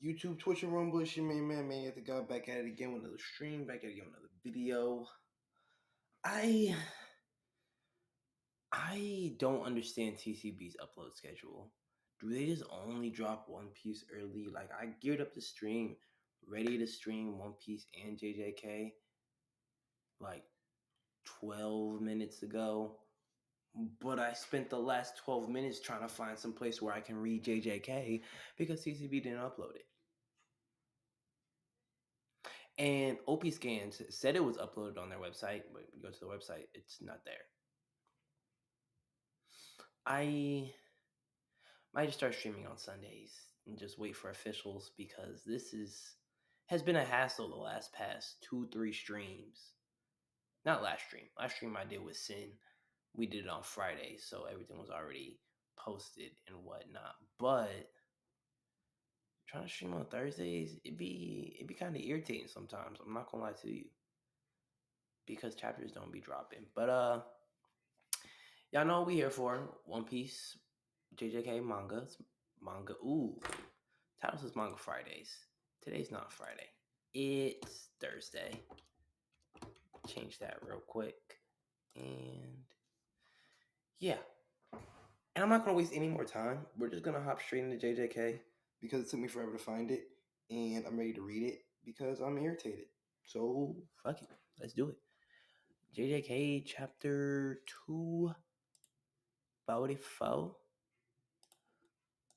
YouTube, Twitch, and Rumble. It's your main man, maniacdgod, back at it again with another stream, back at it again with another video. I don't understand TCB's upload schedule. Do they just only drop One Piece early? Like, I geared up the stream, ready to stream One Piece and JJK like 12 minutes ago. But I spent the last 12 minutes trying to find some place where I can read JJK because TCB didn't upload it. And OP Scans said it was uploaded on their website, but you go to the website, it's not there. I might just start streaming on Sundays and just wait for officials because has been a hassle the past 2-3 streams. Not last stream. Last stream I did with Sin. We did it on Friday, so everything was already posted and whatnot. But trying to stream on Thursdays, it'd be kind of irritating sometimes. I'm not gonna lie to you. Because chapters don't be dropping. But y'all know what we here for. One Piece, JJK manga. Ooh. Title says Manga Fridays. Today's not Friday. It's Thursday. Change that real quick. And yeah. And I'm not going to waste any more time. We're just going to hop straight into JJK because it took me forever to find it. And I'm ready to read it because I'm irritated. So, fuck it. Let's do it. JJK chapter 244.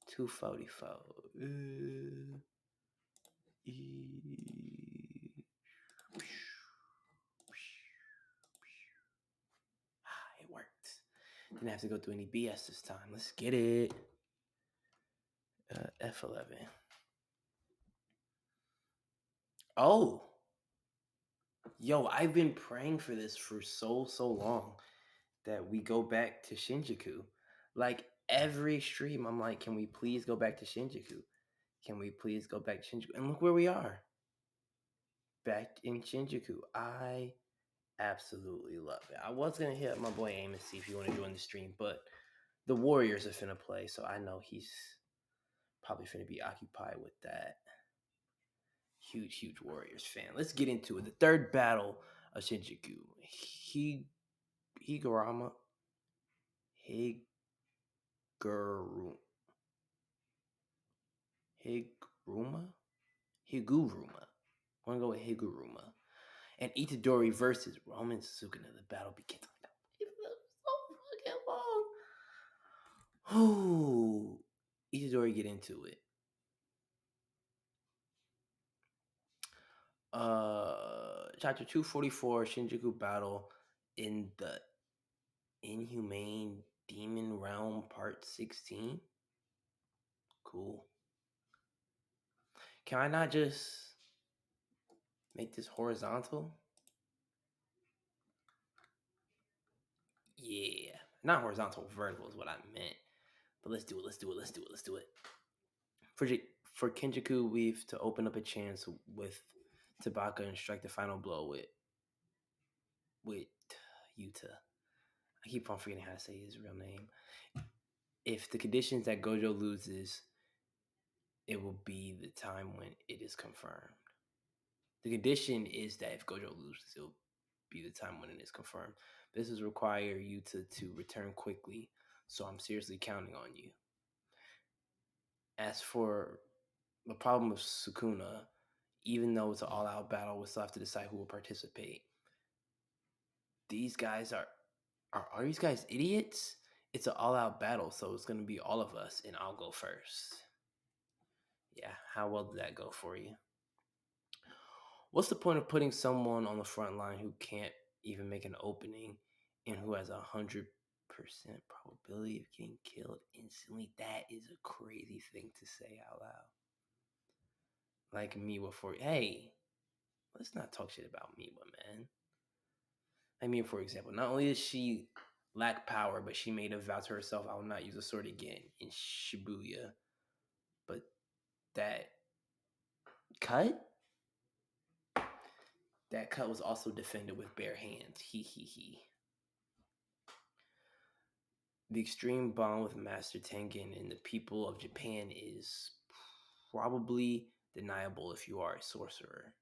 244. It worked. Didn't have to go through any BS this time. Let's get it. F11. Oh. Yo, I've been praying for this for so long that we go back to Shinjiku. Like every stream, I'm like, can we please go back to Shinjiku? Can we please go back to Shinjuku? And look where we are. Back in Shinjuku. I absolutely love it. I was going to hit up my boy Aim and see if he want to join the stream, but the Warriors are finna play, so I know he's probably finna be occupied with that. Huge Warriors fan. Let's get into it. The third battle of Shinjuku. Higuruma. Higuruma. Higuruma. I'm going to go with Higuruma. And Itadori versus Roman Sukuna. The battle begins. It was so fucking long. Oh, Itadori get into it. Chapter 244, Shinjuku battle in the Inhumane Demon Realm, part 16. Cool. Can I not just make this horizontal? Yeah. Not horizontal, vertical is what I meant. But let's do it. For Kenjaku Weave to open up a chance with Tabaka and strike the final blow with Yuta. I keep on forgetting how to say his real name. If the conditions that Gojo loses, it will be the time when it is confirmed. The condition is that if Gojo loses, it will be the time when it is confirmed. This is require Yuta to return quickly, so I'm seriously counting on you. As for the problem with Sukuna, even though it's an all-out battle, we still have to decide who will participate. These guys are these guys idiots? It's an all-out battle, so it's going to be all of us, and I'll go first. Yeah, how well did that go for you? What's the point of putting someone on the front line who can't even make an opening and who has 100% probability of getting killed instantly? That is a crazy thing to say out loud. Like Miwa hey, let's not talk shit about Miwa, man. I mean, for example, not only does she lack power, but she made a vow to herself, I will not use a sword again in Shibuya. But that cut? That cut was also defended with bare hands. He. The extreme bond with Master Tengen and the people of Japan is probably deniable if you are a sorcerer.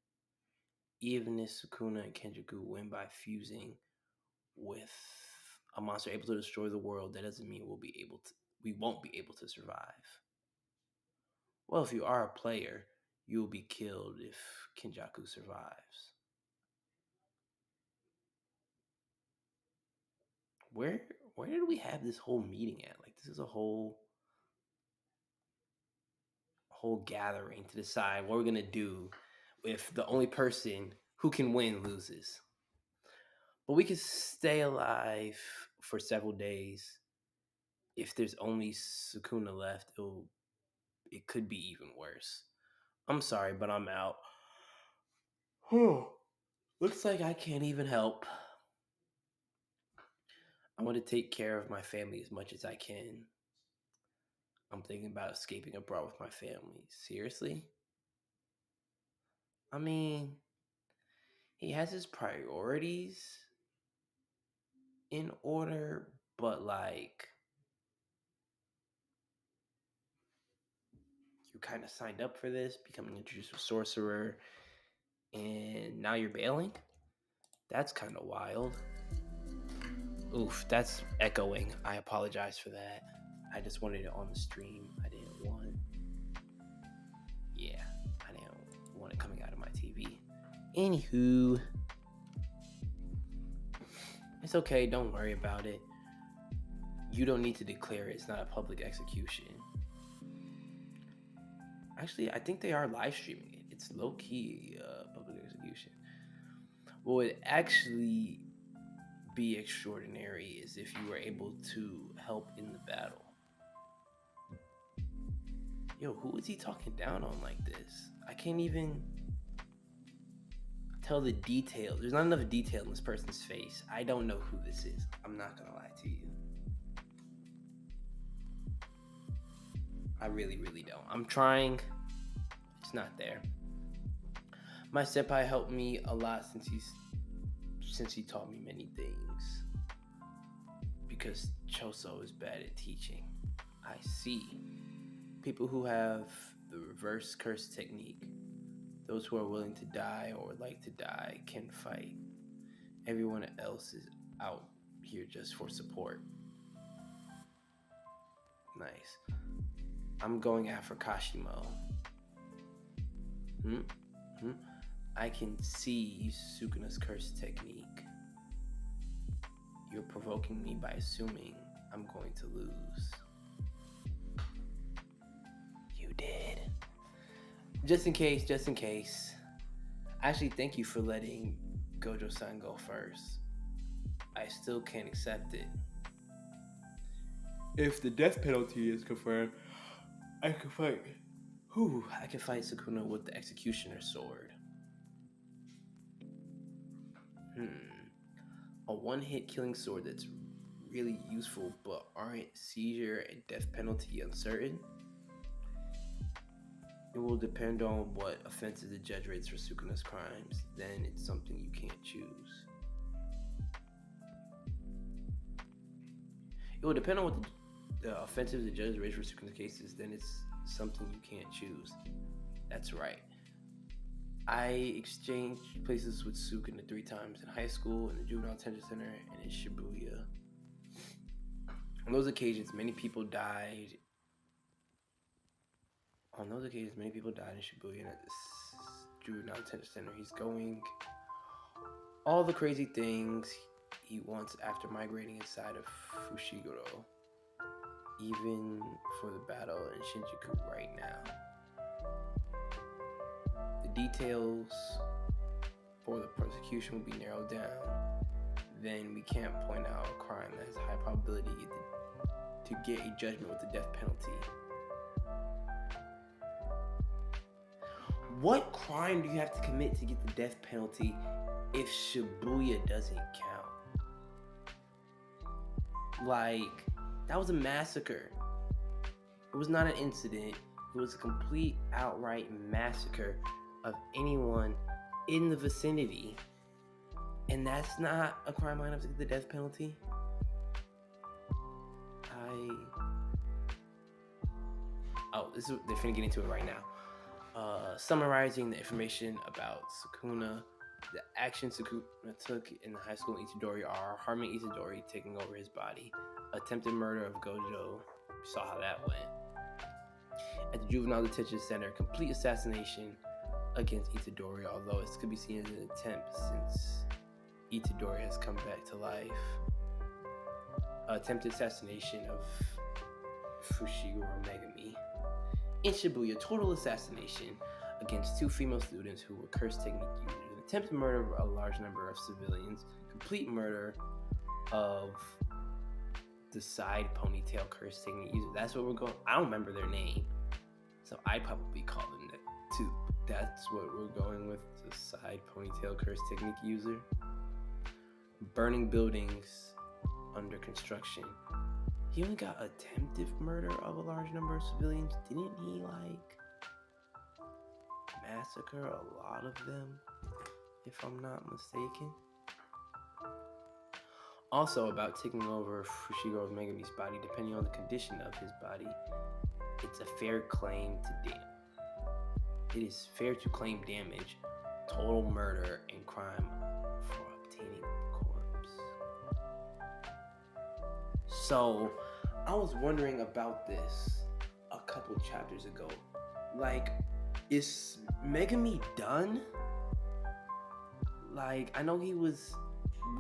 Even if Sukuna and Kenjaku win by fusing with a monster able to destroy the world, that doesn't mean we won't be able to survive. Well, if you are a player, you will be killed if Kenjaku survives. Where where did we have this whole meeting at? Like, this is a whole gathering to decide what we're gonna do if the only person who can win loses. But we could stay alive for several days. If there's only Sukuna left, it could be even worse. I'm sorry, but I'm out. Looks like I can't even help. I want to take care of my family as much as I can. I'm thinking about escaping abroad with my family. Seriously? I mean, he has his priorities in order, but like, you kind of signed up for this, becoming a Jujutsu sorcerer, and now you're bailing? That's kind of wild. Oof, that's echoing. I apologize for that. I just wanted it on the stream. I didn't want it coming out of my TV. Anywho, it's okay. Don't worry about it. You don't need to declare it. It's not a public execution. Actually, I think they are live streaming it. It's low key public execution. What would actually be extraordinary is if you were able to help in the battle. Yo, who is he talking down on like this? I can't even tell the details. There's not enough detail in this person's face. I don't know who this is. I'm not gonna lie to you. I really, really don't. I'm trying. It's not there. My senpai helped me a lot since he taught me many things. Because Choso is bad at teaching. I see. People who have the reverse curse technique, those who are willing to die or would like to die, can fight. Everyone else is out here just for support. Nice. I'm going after Kashimo. I can see Sukuna's curse technique. You're provoking me by assuming I'm going to lose. You did. Just in case. Actually, thank you for letting Gojo-san go first. I still can't accept it. If the death penalty is confirmed, I can fight. I can fight Sukuna with the Executioner's sword. A one-hit killing sword that's really useful, but aren't seizure and death penalty uncertain? It will depend on what offenses the judge rates for Sukuna's crimes. Then it's something you can't choose. It will depend on what the offenses the judge rates for Sukuna's cases. Then it's something you can't choose. That's right. I exchanged places with Sukuna 3 times in high school, in the juvenile detention center, and in Shibuya. On those occasions, many people died. In Shibuya and at this juvenile detention center. He's going all the crazy things he wants after migrating inside of Fushiguro, even for the battle in Shinjiku right now. The details for the prosecution will be narrowed down. Then we can't point out a crime that has a high probability to get a judgment with the death penalty. What crime do you have to commit to get the death penalty if Shibuya doesn't count? Like, that was a massacre. It was not an incident. It was a complete outright massacre of anyone in the vicinity. And that's not a crime enough to get the death penalty? they're finna get into it right now. Summarizing the information about Sukuna. The actions Sukuna took in the high school in Itadori are harming Itadori, taking over his body, attempted murder of Gojo, saw how that went. At the Juvenile Detention Center, complete assassination against Itadori, although it could be seen as an attempt since Itadori has come back to life. Attempted assassination of Fushiguro Megami. In Shibuya, total assassination against 2 female students who were curse technique users. Attempted murder of a large number of civilians. Complete murder of the side ponytail curse technique user. That's what we're going. I don't remember their name, so I probably call them that too. That's what we're going with, the side ponytail curse technique user. Burning buildings under construction. He only got attempted murder of a large number of civilians. Didn't he massacre a lot of them, if I'm not mistaken? Also, about taking over Fushiguro Megami's body, depending on the condition of his body, it's a fair claim to damage. It is fair to claim damage, total murder, and crime for obtaining corpse. So, I was wondering about this a couple chapters ago. Is Megami done? I know we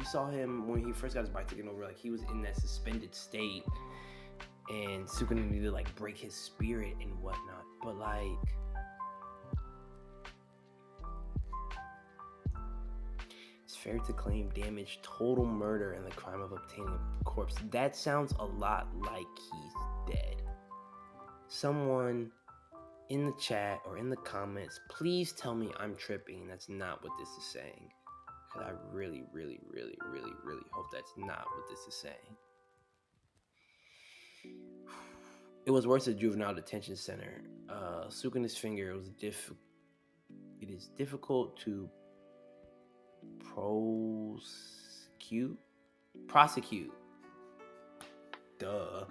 saw him when he first got his body taken over, he was in that suspended state, and Sukuna needed to break his spirit and whatnot, but it's fair to claim damage, total murder, and the crime of obtaining a corpse. That sounds a lot like he's dead. Someone in the chat or in the comments, please tell me I'm tripping and that's not what this is saying. Because I really, really, really, really, really hope that's not what this is saying. It was worse at Juvenile Detention Center. Sukuna's finger, it is difficult to prosecute. Duh.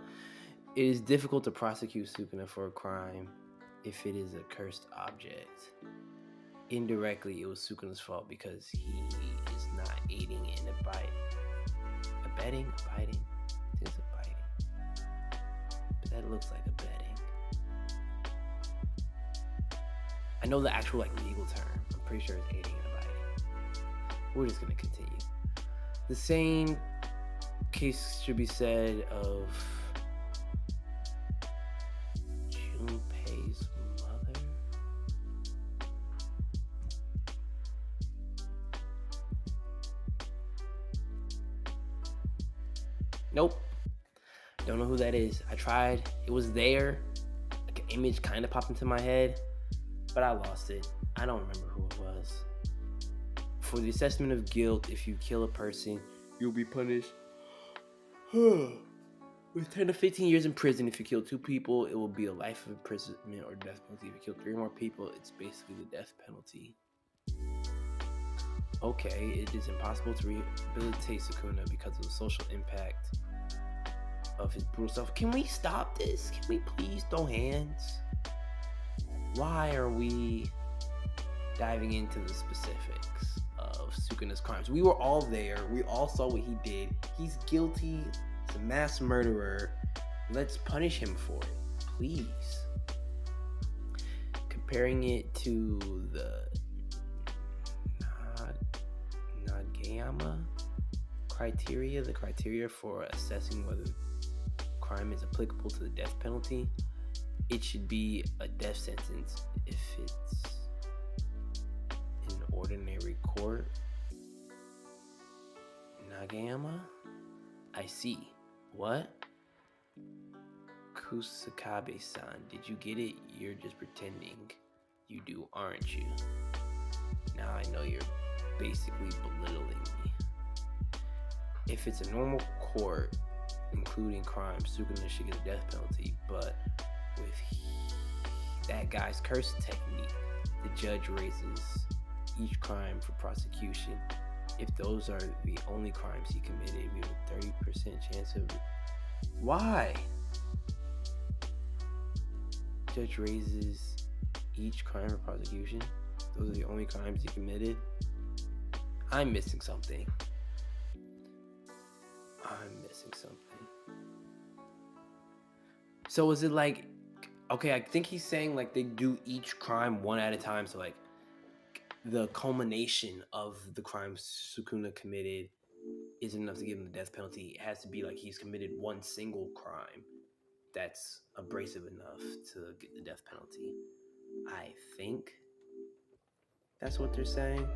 It is difficult to prosecute Sukuna for a crime if it is a cursed object. Indirectly, it was Sukuna's fault because he is not aiding and abetting. It is abiding. But that looks like abetting. I know the actual legal term. I'm pretty sure it's aiding and abiding. We're just gonna continue. The same case should be said of Junpei's mother. Nope. Don't know who that is. I tried. It was there. An image kind of popped into my head, but I lost it. I don't remember who it was. For the assessment of guilt, if you kill a person, you'll be punished with 10 to 15 years in prison. If you kill 2 people, it will be a life of imprisonment or death penalty. If you kill 3 more people, it's basically the death penalty. Okay, it is impossible to rehabilitate Sukuna because of the social impact of his brutal self. Can we stop this? Can we please throw hands? Why are we diving into the specifics of Sukuna's crimes? We were all there. We all saw what he did. He's guilty. He's a mass murderer. Let's punish him for it, please. Comparing it to the Nagayama criteria, the criteria for assessing whether crime is applicable to the death penalty, it should be a death sentence if it's in ordinary court. Nagayama? I see. What? Kusakabe-san, did you get it? You're just pretending. You do, aren't you? Now I know you're basically belittling me. If it's a normal court, including crime, Sukuna should get a death penalty, but with that guy's curse technique, the judge raises each crime for prosecution. If those are the only crimes he committed, we have a 30% chance of it. Why? Judge raises each crime for prosecution. Those are the only crimes he committed. I'm missing something. So is it like, okay, I think he's saying like they do each crime one at a time. So like the culmination of the crimes Sukuna committed isn't enough to give him the death penalty. It has to be like he's committed one single crime that's abrasive enough to get the death penalty. I think that's what they're saying.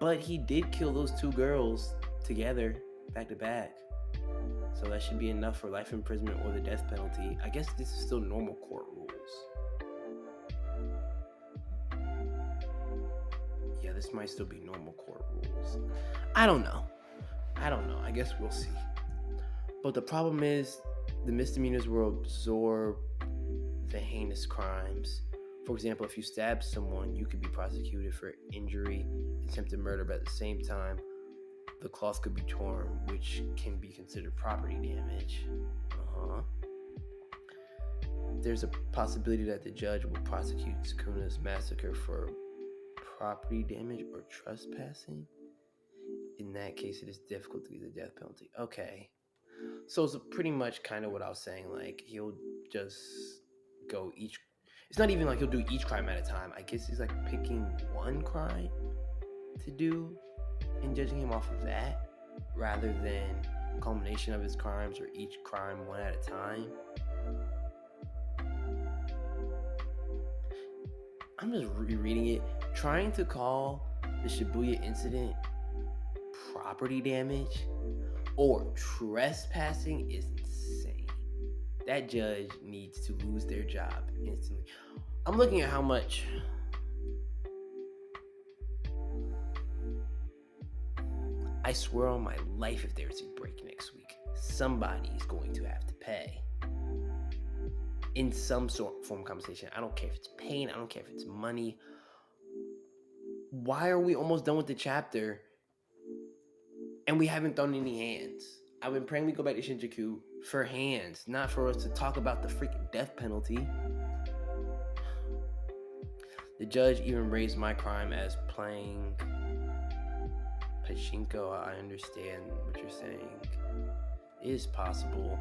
But he did kill those two girls together, back to back. So that should be enough for life imprisonment or the death penalty. I guess this is still normal court rules. Yeah, this might still be normal court rules. I don't know. I guess we'll see. But the problem is the misdemeanors will absorb the heinous crimes. For example, if you stab someone, you could be prosecuted for injury, attempted murder, but at the same time, the cloth could be torn, which can be considered property damage. There's a possibility that the judge will prosecute Sukuna's massacre for property damage or trespassing. In that case, it is difficult to get the death penalty. Okay. So it's pretty much kind of what I was saying. Like, he'll just go each... It's not even like he'll do each crime at a time. I guess he's like picking one crime to do and judging him off of that rather than culmination of his crimes or each crime one at a time. I'm just rereading it. Trying to call the Shibuya incident property damage or trespassing is insane. That judge needs to lose their job instantly. I'm looking at how much... I swear on my life, if there's a break next week, somebody's going to have to pay in some form of compensation. I don't care if it's pain. I don't care if it's money. Why are we almost done with the chapter and we haven't thrown any hands? I've been praying we go back to Shinjiku for hands, not for us to talk about the freaking death penalty. The judge even raised my crime as playing pachinko. I understand what you're saying. It is possible.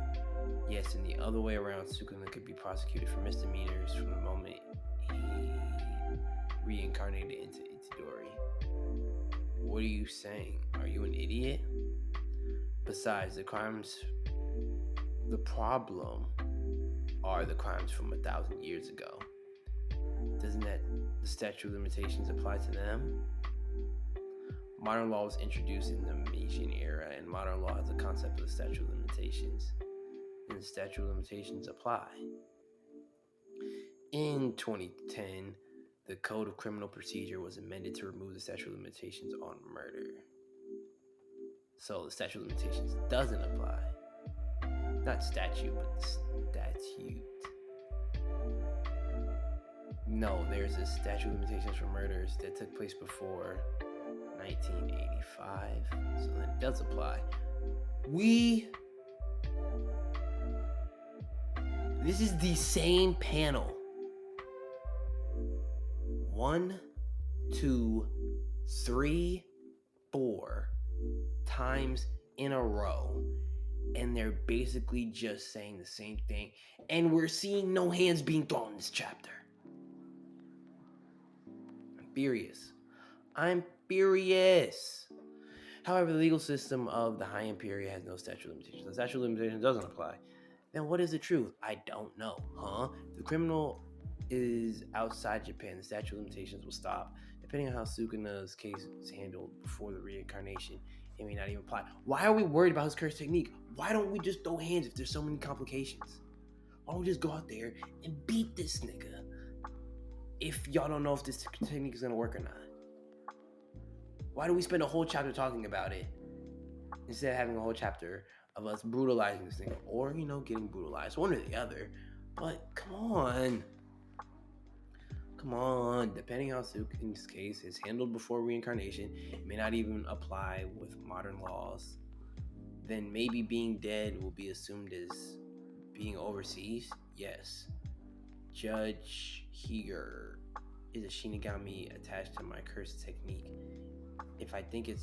Yes, and the other way around, Sukuna could be prosecuted for misdemeanors from the moment he reincarnated into Itadori. What are you saying? Are you an idiot? Besides, the problem are the crimes from 1,000 years ago. Doesn't that the statute of limitations apply to them? Modern law was introduced in the Meiji era, and modern law has the concept of the statute of limitations. And the statute of limitations apply. In 2010, the Code of Criminal Procedure was amended to remove the statute of limitations on murder. So the statute of limitations doesn't apply. Not statute, but statute. No, there's a statute of limitations for murders that took place before 1985. So that does apply. This is the same panel. 1, 2, 3, 4 times in a row. And they're basically just saying the same thing. And we're seeing no hands being thrown in this chapter. I'm furious. However, the legal system of the Heian period has no statute of limitations. The statute of limitations doesn't apply. Then what is the truth? I don't know. The criminal is outside Japan. The statute of limitations will stop. Depending on how Sukuna's case is handled before the reincarnation, it may not even apply. Why are we worried about his curse technique? Why don't we just throw hands if there's so many complications? Why don't we just go out there and beat this nigga if y'all don't know if this technique is going to work or not? Why do we spend a whole chapter talking about it instead of having a whole chapter of us brutalizing this thing or, getting brutalized? One or the other. But come on. Depending on how Sukuna's case is handled before reincarnation, it may not even apply with modern laws. Then maybe being dead will be assumed as being overseas? Yes. Judge Heger is a Shinigami attached to my curse technique? If I think it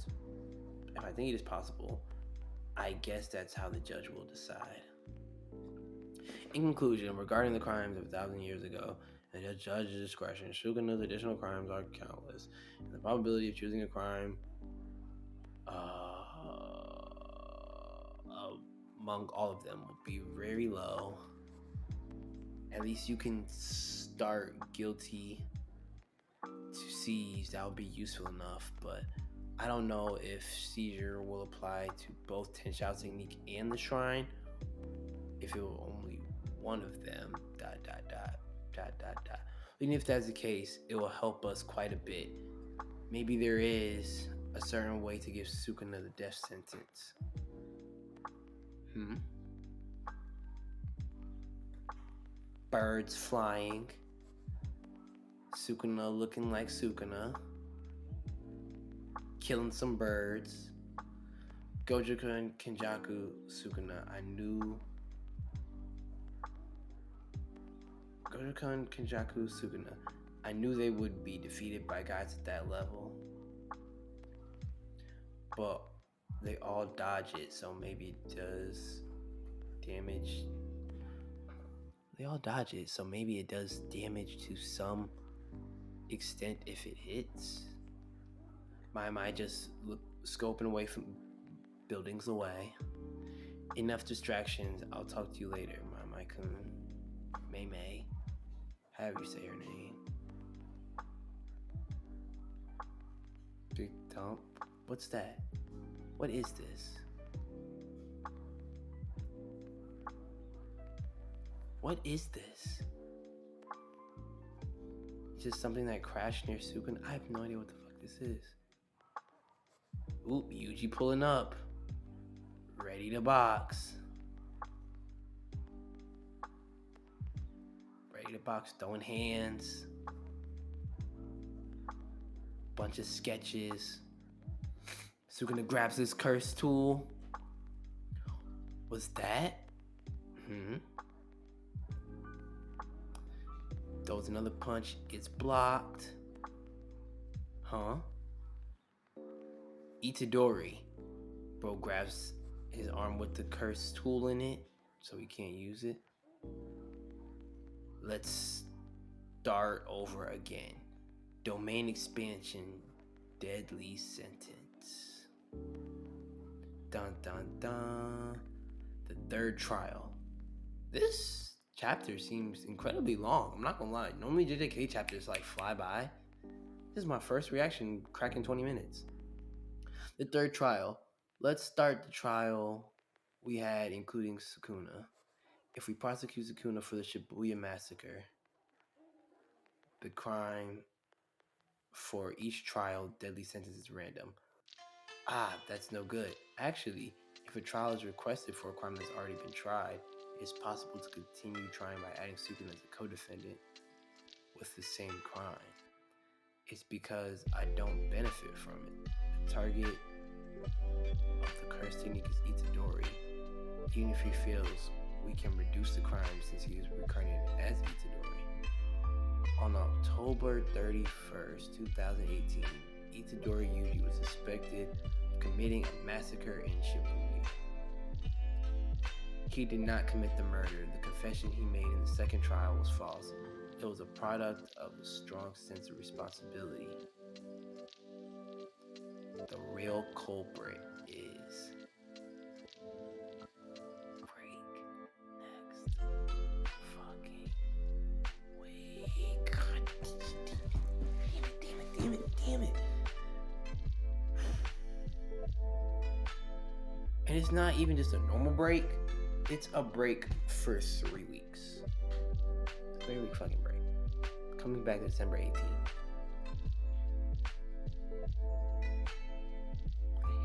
is possible, I guess that's how the judge will decide. In conclusion, regarding the crimes of 1,000 years ago, and the judge's discretion, Sukuna's additional crimes are countless, and the probability of choosing a crime among all of them will be very low. At least you can start guilty to seize. That would be useful enough, but I don't know if seizure will apply to both Tenshao technique and the shrine. If it will only one of them. Even if that's the case, it will help us quite a bit. Maybe there is a certain way to give Sukuna the death sentence. Birds flying. Sukuna looking like Sukuna. Killing some birds. Gojoku and Kenjaku Sukuna. Gojoku and Kenjaku Sukuna. I knew they would be defeated by guys at that level. But they all dodge it, so maybe it does damage. They all dodge it, so maybe it does damage to some extent if it hits. My mind just scoping away from buildings away. Enough distractions. I'll talk to you later, Mai-Mai-kun. May. However you say her name. Big dump. What's that? What is this? What is this? Just something that crashed near Sukuna? I have no idea what the fuck this is. Ooh, Yuji pulling up. Ready to box. Ready to box, throwing hands. Bunch of sketches. Sukuna grabs his curse tool. What's that? Throws another punch. It's blocked. Itadori. Bro grabs his arm with the curse tool in it, so he can't use it. Let's start over again. Domain expansion. Deadly sentence. Dun dun dun. The third trial. This chapter seems incredibly long. I'm not gonna lie. Normally JJK chapters like fly by. This is my first reaction cracking 20 minutes. The third trial. Let's start the trial we had, including Sukuna. If we prosecute Sukuna for the Shibuya massacre, the crime for each trial, deadly sentence is random. That's no good. Actually, if a trial is requested for a crime that's already been tried, it's possible to continue trying by adding Sukuna as a co-defendant with the same crime. It's because I don't benefit from it. The target of the curse technique is Itadori. Even if he fails, we can reduce the crime since he is reincarnated as Itadori. On October 31st, 2018, Itadori Yuji was suspected of committing a massacre in Shibuya. He did not commit the murder. The confession he made in the second trial was false. It was a product of a strong sense of responsibility. The real culprit is... Break. Next. Fucking... Wait. God. Damn it. And it's not even just a normal break. It's a break for 3 weeks. 3-week fucking break. Coming back December 18th.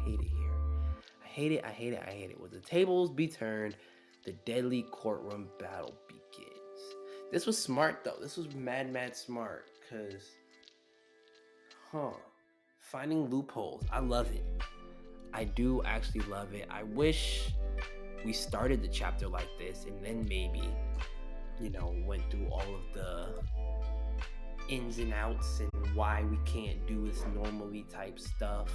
I hate it here. I hate it. Will the tables be turned? The deadly courtroom battle begins. This was smart though. This was mad smart. Cause, finding loopholes. I love it. I do actually love it. I wish we started the chapter like this and then maybe, went through all of the ins and outs and why we can't do this normally type stuff.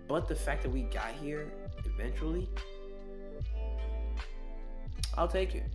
But the fact that we got here eventually, I'll take it.